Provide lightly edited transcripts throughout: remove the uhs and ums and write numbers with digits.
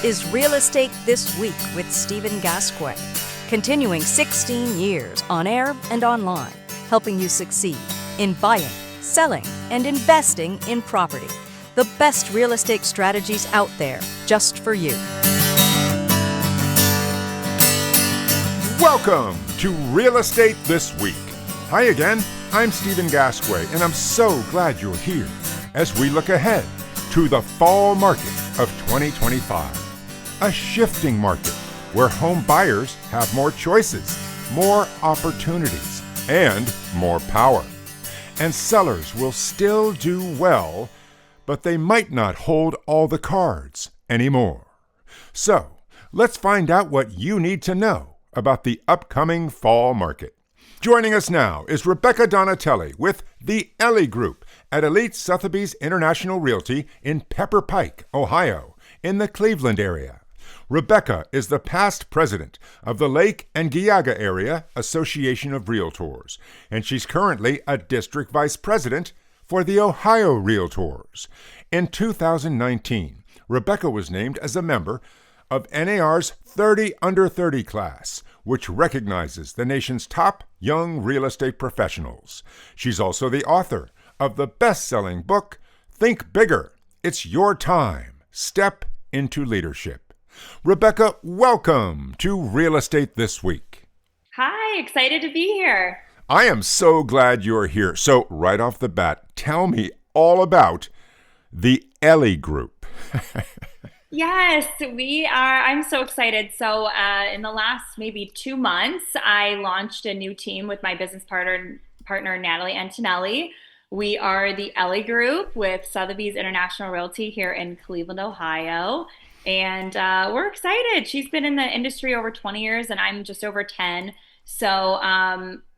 This is Real Estate This Week with Stephen Gasquet, continuing 16 years on air and online, helping you succeed in buying, selling, and investing in property. The best real estate strategies out there just for you. Welcome to Real Estate This Week. Hi again, I'm Stephen Gasquet, and I'm so glad you're here as we look ahead to the fall market of 2025. A shifting market where home buyers have more choices, more opportunities, and more power. And sellers will still do well, but they might not hold all the cards anymore. So, let's find out what you need to know about the upcoming fall market. Joining us now is Rebecca Donatelli with the Ellie Group at Elite Sotheby's International Realty in Pepper Pike, Ohio, in the Cleveland area. Rebecca is the past president of the Lake and Geauga Area Association of Realtors, and she's currently a district vice president for the Ohio Realtors. In 2019, Rebecca was named as a member of NAR's 30 Under 30 class, which recognizes the nation's top young real estate professionals. She's also the author of the best-selling book, Think Bigger. It's Your Time. Step into Leadership. Rebecca, welcome to Real Estate This Week. Hi, excited to be here. I am so glad you're here. So right off the bat, tell me all about the Ellie Group. Yes, I'm so excited. So in the last maybe 2 months, I launched a new team with my business partner Natalie Antonelli. We are the Ellie Group with Sotheby's International Realty here in Cleveland, Ohio. And we're excited. She's been in the industry over 20 years and I'm just over 10. So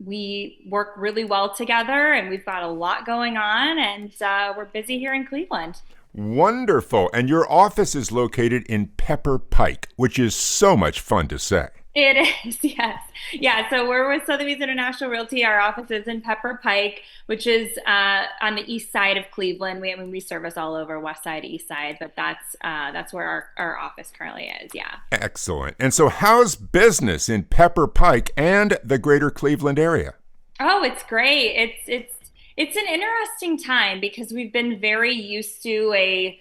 we work really well together and we've got a lot going on and we're busy here in Cleveland. Wonderful. And your office is located in Pepper Pike, which is so much fun to say. It is, yes. Yeah, so we're with Sotheby's International Realty. Our office is in Pepper Pike, which is on the east side of Cleveland. We service all over west side, east side, but that's where our office currently is, yeah. Excellent. And so how's business in Pepper Pike and the greater Cleveland area? Oh, it's great. It's an interesting time because we've been very used to a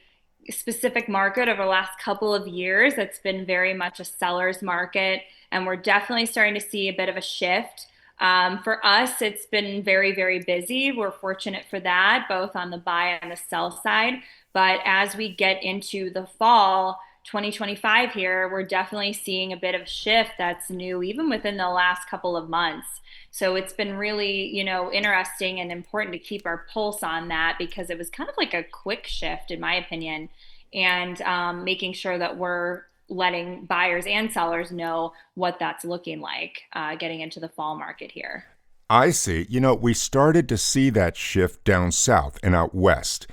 specific market over the last couple of years. It's been very much a seller's market, and we're definitely starting to see a bit of a shift. For us, it's been very, very busy. We're fortunate for that, both on the buy and the sell side. But as we get into the fall 2025 here, we're definitely seeing a bit of a shift that's new, even within the last couple of months. So it's been really, interesting and important to keep our pulse on that because it was kind of like a quick shift, in my opinion, and making sure that we're letting buyers and sellers know what that's looking like getting into the fall market here. I see. We started to see that shift down south and out west,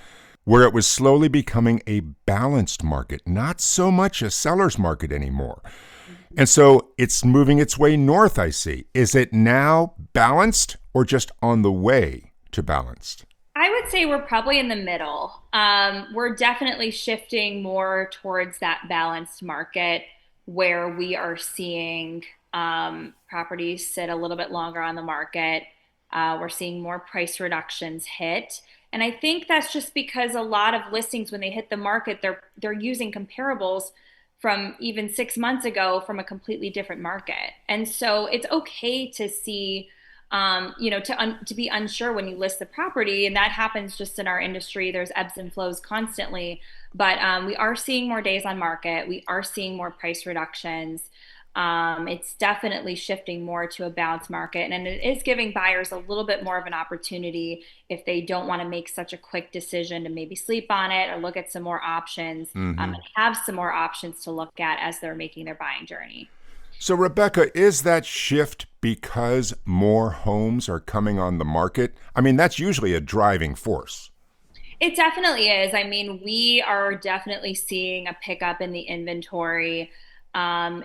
where it was slowly becoming a balanced market, not so much a seller's market anymore. And so it's moving its way north, I see. Is it now balanced or just on the way to balanced? I would say we're probably in the middle. We're definitely shifting more towards that balanced market where we are seeing properties sit a little bit longer on the market. We're seeing more price reductions hit. And I think that's just because a lot of listings, when they hit the market, they're using comparables from even 6 months ago from a completely different market. And so it's okay to see, to be unsure when you list the property. And that happens just in our industry. There's ebbs and flows constantly. But we are seeing more days on market. We are seeing more price reductions. It's definitely shifting more to a balanced market, and it is giving buyers a little bit more of an opportunity if they don't want to make such a quick decision to maybe sleep on it or look at some more options and have some more options to look at as they're making their buying journey. So, Rebecca, is that shift because more homes are coming on the market? I mean, that's usually a driving force. It definitely is. I mean, we are definitely seeing a pickup in the inventory.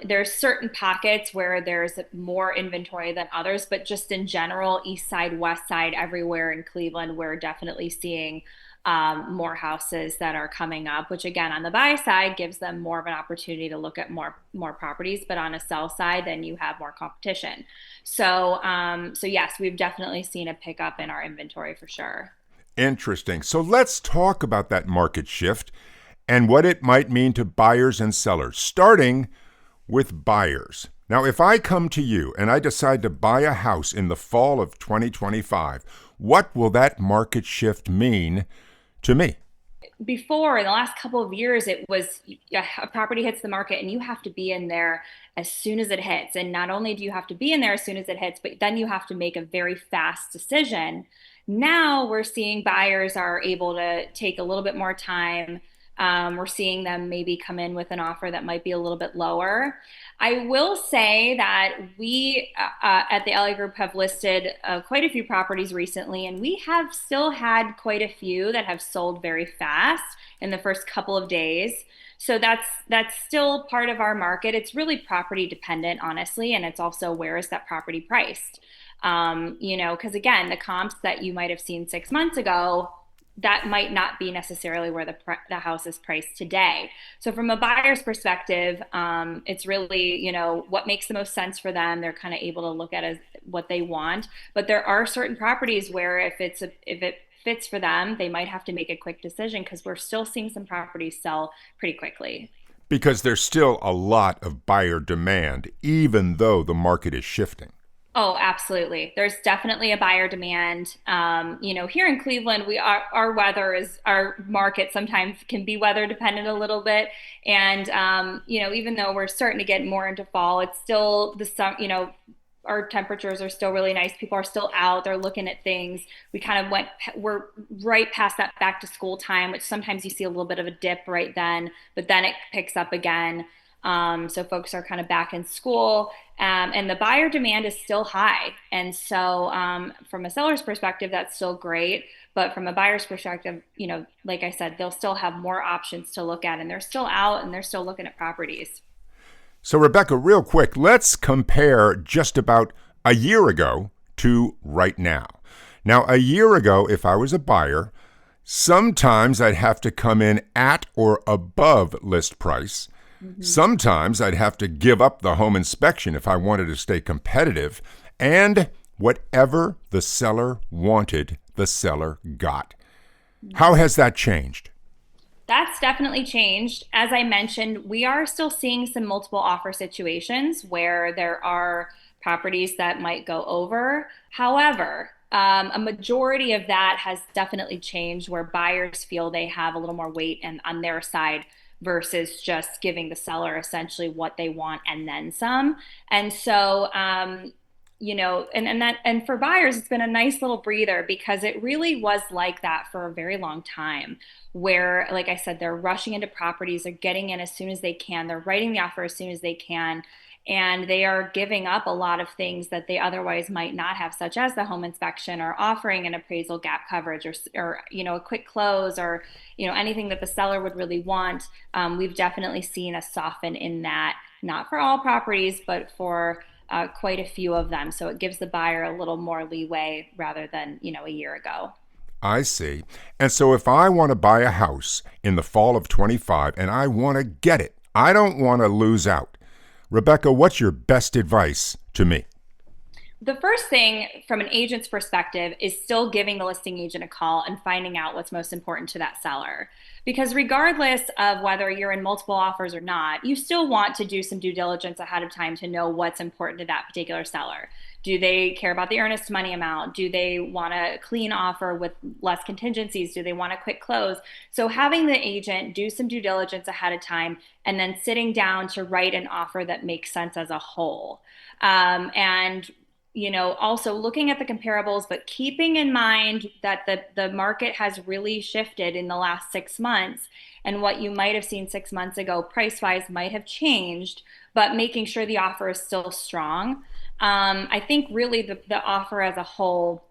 There's certain pockets where there's more inventory than others, but just in general, east side, west side, everywhere in Cleveland, we're definitely seeing more houses that are coming up, which again, on the buy side, gives them more of an opportunity to look at more properties. But on a sell side, then you have more competition. So yes, we've definitely seen a pickup in our inventory for sure. Interesting. So let's talk about that market shift and what it might mean to buyers and sellers, starting with buyers. Now, if I come to you and I decide to buy a house in the fall of 2025, what will that market shift mean to me? Before, in the last couple of years, it was a property hits the market and you have to be in there as soon as it hits. And not only do you have to be in there as soon as it hits, but then you have to make a very fast decision. Now we're seeing buyers are able to take a little bit more time. We're seeing them maybe come in with an offer that might be a little bit lower. I will say that we at the LA Group have listed quite a few properties recently, and we have still had quite a few that have sold very fast in the first couple of days. So that's still part of our market. It's really property dependent, honestly, and it's also where is that property priced? Because again, the comps that you might have seen 6 months ago, that might not be necessarily where the house is priced today. So from a buyer's perspective, it's really, what makes the most sense for them. They're kind of able to look at as what they want. But there are certain properties where if it fits for them, they might have to make a quick decision because we're still seeing some properties sell pretty quickly. Because there's still a lot of buyer demand, even though the market is shifting. Oh, absolutely. There's definitely a buyer demand. Here in Cleveland, our market sometimes can be weather dependent a little bit. And, even though we're starting to get more into fall, it's still our temperatures are still really nice. People are still out. They're looking at things. We're right past that back to school time, which sometimes you see a little bit of a dip right then, but then it picks up again. So folks are kind of back in school, and the buyer demand is still high. And so from a seller's perspective, that's still great. But from a buyer's perspective, like I said, they'll still have more options to look at, and they're still out and they're still looking at properties. So Rebecca, real quick, let's compare just about a year ago to right now. Now, a year ago, if I was a buyer, sometimes I'd have to come in at or above list price. Mm-hmm. Sometimes I'd have to give up the home inspection if I wanted to stay competitive, and whatever the seller wanted, the seller got. How has that changed? That's definitely changed. As I mentioned, we are still seeing some multiple offer situations where there are properties that might go over. However, a majority of that has definitely changed where buyers feel they have a little more weight on their side versus just giving the seller essentially what they want and then some. And so, and for buyers, it's been a nice little breather because it really was like that for a very long time where, like I said, they're rushing into properties, they're getting in as soon as they can, they're writing the offer as soon as they can, and they are giving up a lot of things that they otherwise might not have, such as the home inspection or offering an appraisal gap coverage or a quick close or, anything that the seller would really want. We've definitely seen a soften in that, not for all properties, but for quite a few of them. So it gives the buyer a little more leeway rather than, a year ago. I see. And so if I want to buy a house in the fall of 25 and I want to get it, I don't want to lose out. Rebecca, what's your best advice to me? The first thing from an agent's perspective is still giving the listing agent a call and finding out what's most important to that seller. Because regardless of whether you're in multiple offers or not, you still want to do some due diligence ahead of time to know what's important to that particular seller. Do they care about the earnest money amount? Do they want a clean offer with less contingencies? Do they want a quick close? So having the agent do some due diligence ahead of time and then sitting down to write an offer that makes sense as a whole. And also looking at the comparables, but keeping in mind that the market has really shifted in the last 6 months, and what you might have seen 6 months ago price-wise might have changed, but making sure the offer is still strong. I think really the offer as a whole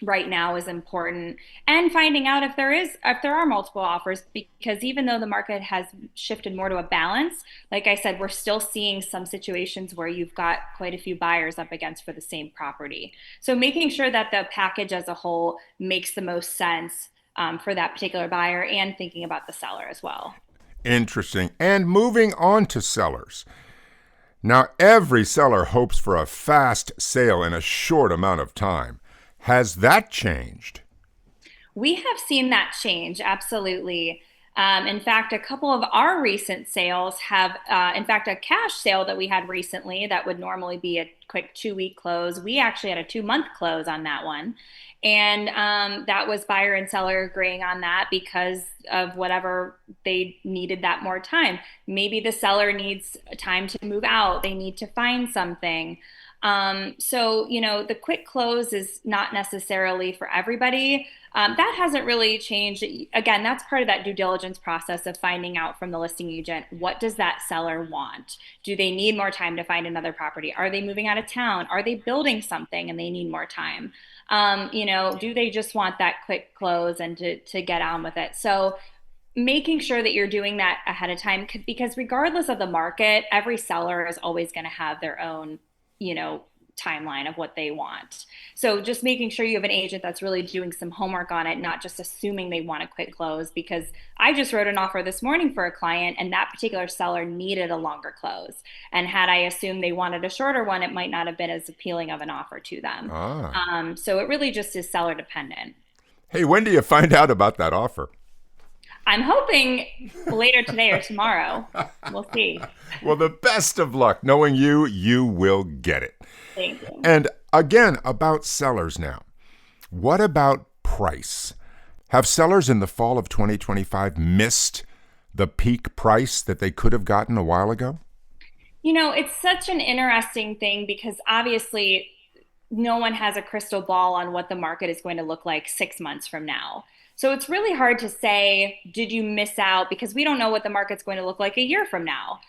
right now is important, and finding out if there are multiple offers, because even though the market has shifted more to a balance, like I said, we're still seeing some situations where you've got quite a few buyers up against for the same property. So making sure that the package as a whole makes the most sense for that particular buyer, and thinking about the seller as well. Interesting. And moving on to sellers. Now, every seller hopes for a fast sale in a short amount of time. Has that changed? We have seen that change, absolutely. In fact, a couple of our recent sales have, in fact, a cash sale that we had recently that would normally be a quick 2 week close. We actually had a 2 month close on that one. And that was buyer and seller agreeing on that because of whatever they needed that more time. Maybe the seller needs time to move out, they need to find something. So, the quick close is not necessarily for everybody. That hasn't really changed. Again, that's part of that due diligence process of finding out from the listing agent, what does that seller want? Do they need more time to find another property? Are they moving out of town? Are they building something and they need more time? Do they just want that quick close and to get on with it? So making sure that you're doing that ahead of time, because regardless of the market, every seller is always going to have their own timeline of what they want. So just making sure you have an agent that's really doing some homework on it, not just assuming they want a quick close. Because I just wrote an offer this morning for a client, and that particular seller needed a longer close. And had I assumed they wanted a shorter one, it might not have been as appealing of an offer to them. So it really just is seller dependent. Hey, when do you find out about that offer? I'm hoping later today or tomorrow. We'll see. Well, the best of luck. Knowing you, you will get it. Thank you. And again, about sellers now. What about price? Have sellers in the fall of 2025 missed the peak price that they could have gotten a while ago? It's such an interesting thing, because obviously no one has a crystal ball on what the market is going to look like 6 months from now. So it's really hard to say, did you miss out? Because we don't know what the market's going to look like a year from now.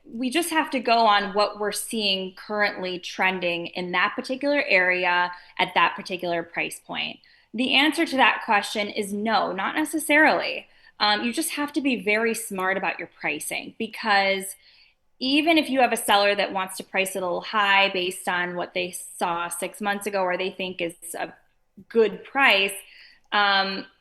We just have to go on what we're seeing currently trending in that particular area at that particular price point. The answer to that question is no, not necessarily. You just have to be very smart about your pricing, because even if you have a seller that wants to price it a little high based on what they saw 6 months ago or they think is a good price,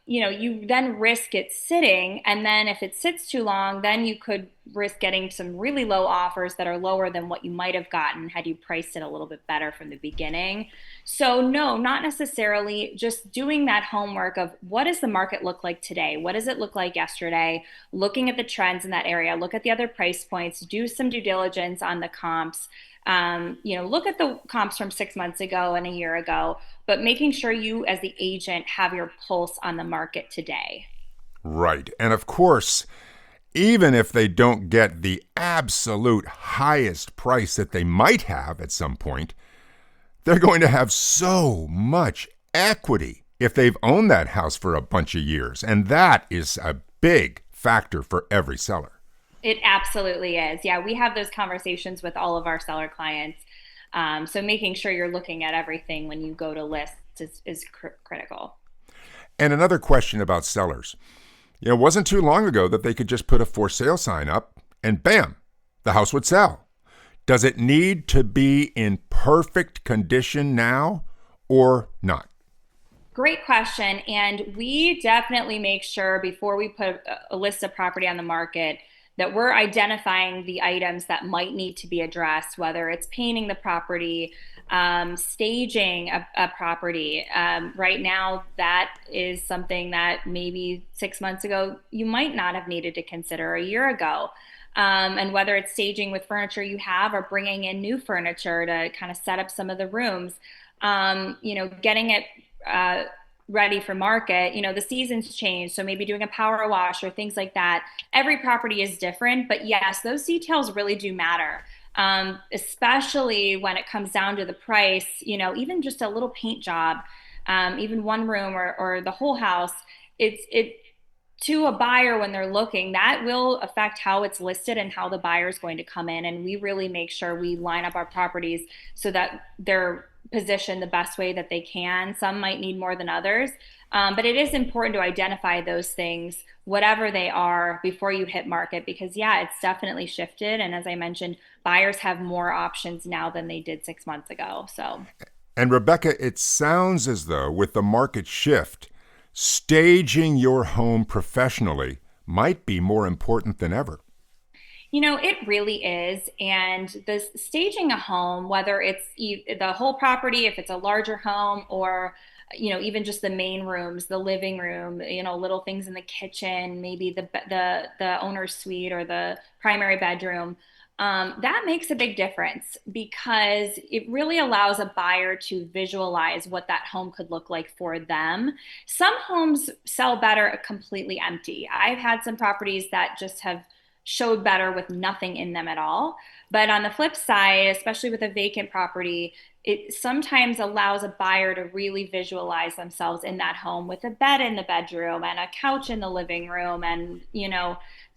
you then risk it sitting. And then if it sits too long, then you could risk getting some really low offers that are lower than what you might have gotten had you priced it a little bit better from the beginning. So no, not necessarily. Just doing that homework of, what does the market look like today? What does it look like yesterday? Looking at the trends in that area, look at the other price points, do some due diligence on the comps. Look at the comps from 6 months ago and a year ago, but making sure you as the agent have your pulse on the market today. Right. And of course, even if they don't get the absolute highest price that they might have at some point, they're going to have so much equity if they've owned that house for a bunch of years. And that is a big factor for every seller. It absolutely is. Yeah, we have those conversations with all of our seller clients. So making sure you're looking at everything when you go to list is critical. And another question about sellers. It wasn't too long ago that they could just put a for sale sign up and bam, the house would sell. Does it need to be in perfect condition now or not? Great question. And we definitely make sure before we put a list of property on the market that we're identifying the items that might need to be addressed, whether it's painting the property, staging a property. Right now, that is something that maybe 6 months ago you might not have needed to consider a year ago. And whether it's staging with furniture you have or bringing in new furniture to kind of set up some of the rooms, getting it ready for market. The seasons change, so maybe doing a power wash or things like that. Every property is different, but yes, those details really do matter, especially when it comes down to the price. Even just a little paint job, even one room or the whole house, it to a buyer when they're looking, that will affect how it's listed and how the buyer is going to come in. And we really make sure we line up our properties so that they're positioned the best way that they can. Some might need more than others. But it is important to identify those things, whatever they are, before you hit market, because yeah, it's definitely shifted. And as I mentioned, buyers have more options now than they did 6 months ago. So, And Rebecca, it sounds as though with the market shift, staging your home professionally might be more important than ever. it really is. And the staging a home, whether it's the whole property, if it's a larger home, or even just the main rooms, the living room, little things in the kitchen, maybe the owner's suite or the primary bedroom. That makes a big difference because it really allows a buyer to visualize what that home could look like for them. Some homes sell better completely empty. I've had some properties that just have showed better with nothing in them at all. But on the flip side, especially with a vacant property, it sometimes allows a buyer to really visualize themselves in that home with a bed in the bedroom and a couch in the living room and,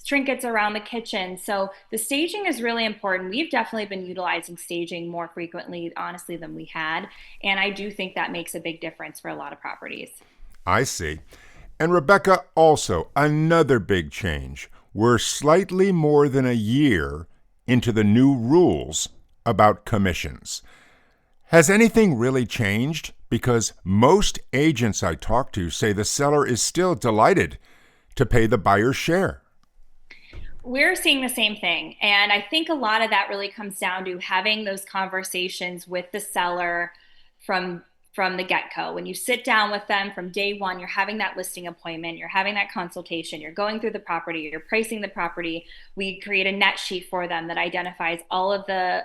trinkets around the kitchen. So the staging is really important. We've definitely been utilizing staging more frequently, honestly, than we had. And I do think that makes a big difference for a lot of properties. I see. And Rebecca, also another big change. We're slightly more than a year into the new rules about commissions. Has anything really changed? Because most agents I talk to say the seller is still delighted to pay the buyer's share. We're seeing the same thing. And I think a lot of that really comes down to having those conversations with the seller from the get-go. When you sit down with them from day one, you're having that listing appointment, you're having that consultation, you're going through the property, you're pricing the property. We create a net sheet for them that identifies all of the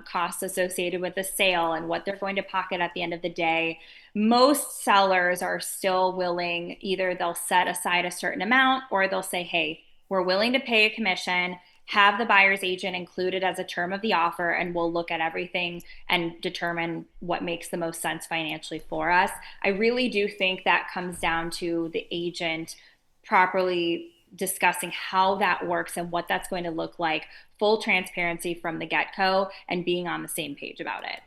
costs associated with the sale and what they're going to pocket at the end of the day. Most sellers are still willing, either they'll set aside a certain amount or they'll say, hey, we're willing to pay a commission, have the buyer's agent included as a term of the offer, and we'll look at everything and determine what makes the most sense financially for us. I really do think that comes down to the agent properly discussing how that works and what that's going to look like, full transparency from the get-go, and being on the same page about it.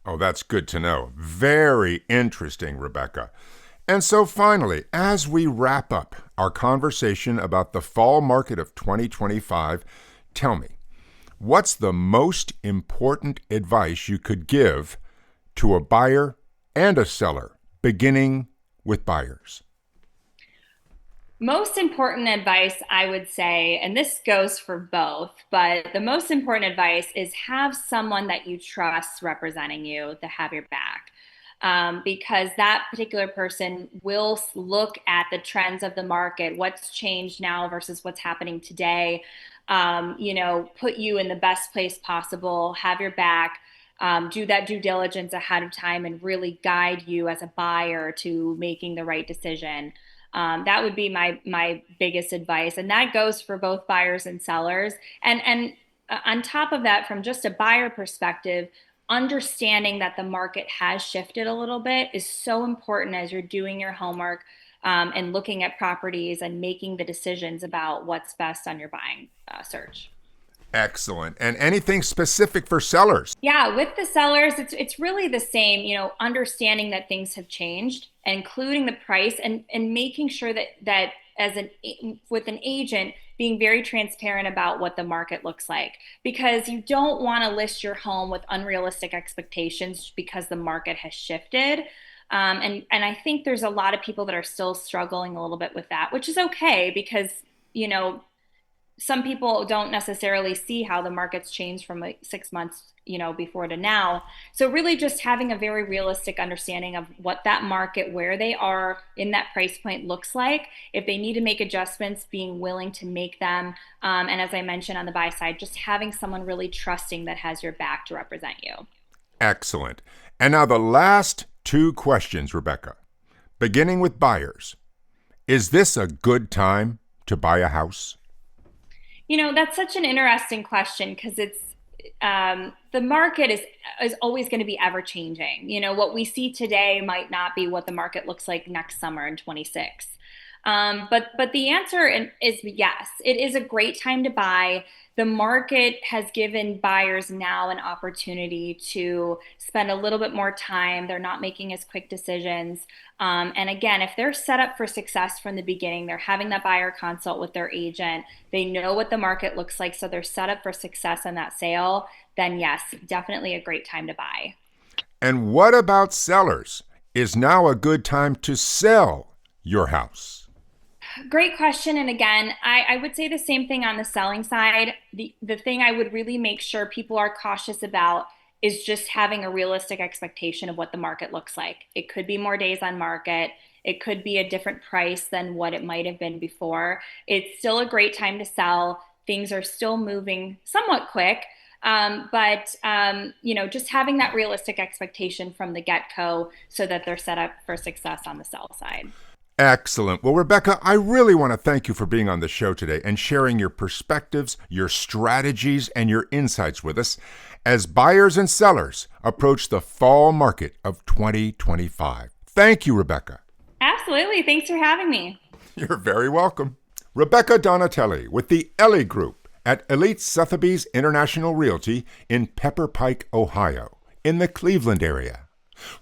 Oh, that's good to know. Very interesting, Rebecca. And so finally, as we wrap up our conversation about the fall market of 2025, tell me, what's the most important advice you could give to a buyer and a seller, beginning with buyers? Most important advice, I would say, and this goes for both, but the most important advice is have someone that you trust representing you to have your back. Because that particular person will look at the trends of the market, what's changed now versus what's happening today, put you in the best place possible, have your back, do that due diligence ahead of time, and really guide you as a buyer to making the right decision. That would be my biggest advice. And that goes for both buyers and sellers. And on top of that, from just a buyer perspective, understanding that the market has shifted a little bit is so important as you're doing your homework and looking at properties and making the decisions about what's best on your buying search. Excellent. And anything specific for sellers? Yeah, with the sellers, it's really the same, understanding that things have changed, including the price, and making sure that with an agent, being very transparent about what the market looks like, because you don't want to list your home with unrealistic expectations because the market has shifted. And I think there's a lot of people that are still struggling a little bit with that, which is okay because, some people don't necessarily see how the market's changed from like 6 months, before to now. So really just having a very realistic understanding of what that market, where they are in that price point looks like. If they need to make adjustments, being willing to make them. And as I mentioned on the buy side, just having someone really trusting that has your back to represent you. Excellent. And now the last two questions, Rebecca. Beginning with buyers. Is this a good time to buy a house? That's such an interesting question because it's the market is always going to be ever changing. What we see today might not be what the market looks like next summer in 26. But the answer is yes. It is a great time to buy. The market has given buyers now an opportunity to spend a little bit more time. They're not making as quick decisions. And again, if they're set up for success from the beginning, they're having that buyer consult with their agent, they know what the market looks like, so they're set up for success in that sale, then yes, definitely a great time to buy. And what about sellers? Is now a good time to sell your house? Great question. And again, I would say the same thing on the selling side. The thing I would really make sure people are cautious about is just having a realistic expectation of what the market looks like. It could be more days on market. It could be a different price than what it might have been before. It's still a great time to sell. Things are still moving somewhat quick. But just having that realistic expectation from the get-go so that they're set up for success on the sell side. Excellent. Well, Rebecca, I really want to thank you for being on the show today and sharing your perspectives, your strategies, and your insights with us as buyers and sellers approach the fall market of 2025. Thank you, Rebecca. Absolutely. Thanks for having me. You're very welcome. Rebecca Donatelli with the Ellie Group at Elite Sotheby's International Realty in Pepper Pike, Ohio, in the Cleveland area.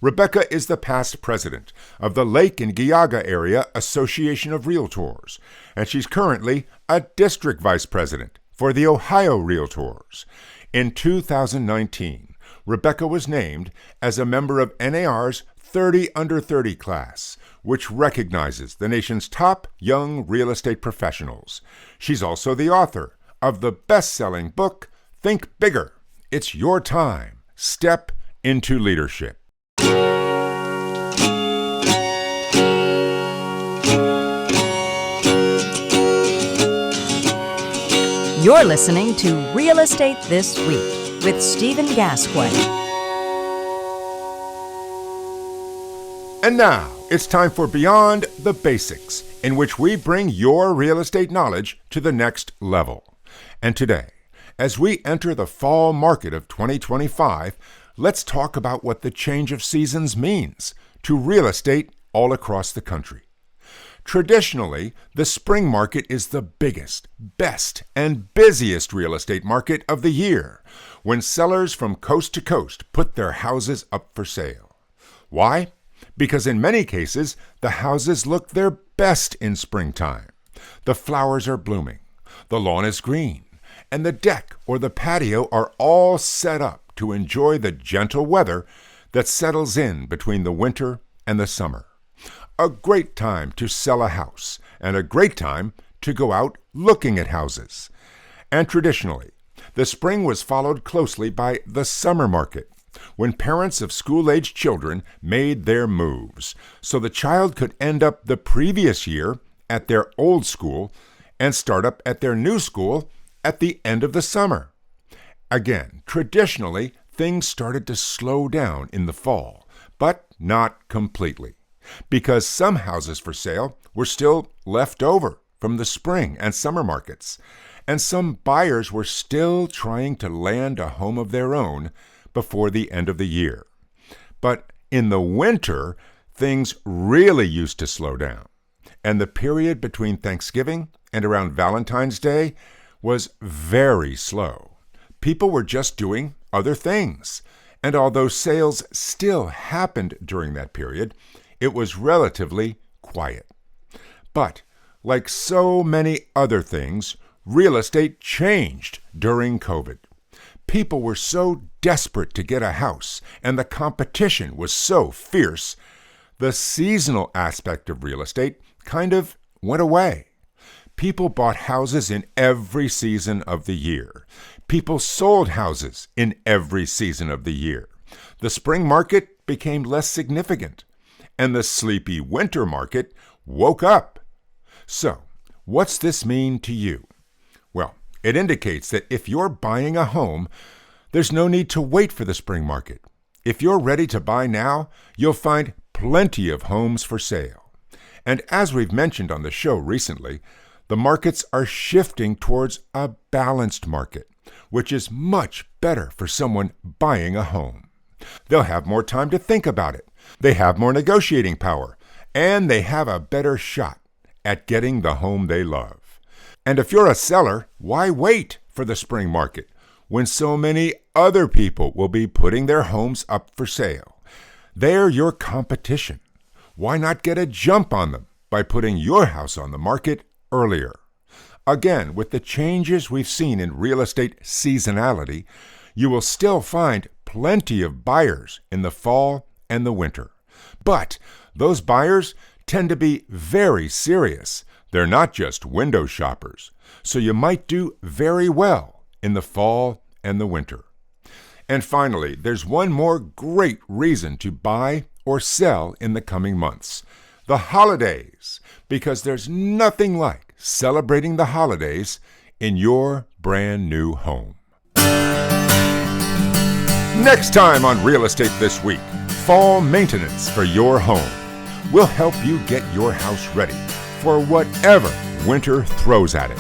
Rebecca is the past president of the Lake and Geauga Area Association of Realtors, and she's currently a district vice president for the Ohio Realtors. In 2019, Rebecca was named as a member of NAR's 30 Under 30 class, which recognizes the nation's top young real estate professionals. She's also the author of the best-selling book, Think Bigger. It's your time. Step into leadership. You're listening to Real Estate This Week with Stephen Gasquet. And now it's time for Beyond the Basics, in which we bring your real estate knowledge to the next level. And today, as we enter the fall market of 2025, let's talk about what the change of seasons means to real estate all across the country. Traditionally, the spring market is the biggest, best, and busiest real estate market of the year, when sellers from coast to coast put their houses up for sale. Why? Because in many cases, the houses look their best in springtime. The flowers are blooming, the lawn is green, and the deck or the patio are all set up to enjoy the gentle weather that settles in between the winter and the summer. A great time to sell a house, and a great time to go out looking at houses. And traditionally, the spring was followed closely by the summer market, when parents of school-aged children made their moves, so the child could end up the previous year at their old school and start up at their new school at the end of the summer. Again, traditionally, things started to slow down in the fall, but not completely, because some houses for sale were still left over from the spring and summer markets, and some buyers were still trying to land a home of their own before the end of the year. But in the winter, things really used to slow down, and the period between Thanksgiving and around Valentine's Day was very slow. People were just doing other things, and although sales still happened during that period, it was relatively quiet. But, like so many other things, real estate changed during COVID. People were so desperate to get a house, and the competition was so fierce, the seasonal aspect of real estate kind of went away. People bought houses in every season of the year. People sold houses in every season of the year. The spring market became less significant, and the sleepy winter market woke up. So, what's this mean to you? Well, it indicates that if you're buying a home, there's no need to wait for the spring market. If you're ready to buy now, you'll find plenty of homes for sale. And as we've mentioned on the show recently, the markets are shifting towards a balanced market, which is much better for someone buying a home. They'll have more time to think about it. They have more negotiating power, and they have a better shot at getting the home they love. And if you're a seller, why wait for the spring market when so many other people will be putting their homes up for sale? They're your competition. Why not get a jump on them by putting your house on the market earlier? Again, with the changes we've seen in real estate seasonality, you will still find plenty of buyers in the fall and the winter. But those buyers tend to be very serious. They're not just window shoppers, so you might do very well in the fall and the winter. And finally, there's one more great reason to buy or sell in the coming months: the holidays, because there's nothing like celebrating the holidays in your brand new home. Next time on Real Estate This Week, fall maintenance for your home. We'll help you get your house ready for whatever winter throws at it.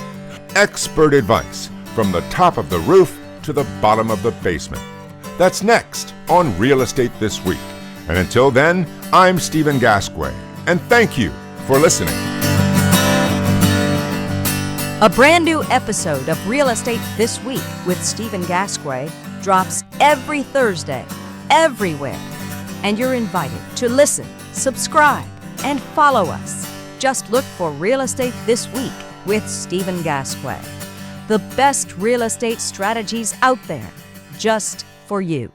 Expert advice from the top of the roof to the bottom of the basement. That's next on Real Estate This Week. And until then, I'm Stephen Gasquet, and thank you for listening. A brand new episode of Real Estate This Week with Stephen Gasquet drops every Thursday, everywhere. And you're invited to listen, subscribe, and follow us. Just look for Real Estate This Week with Stephen Gasquet. The best real estate strategies out there, just for you.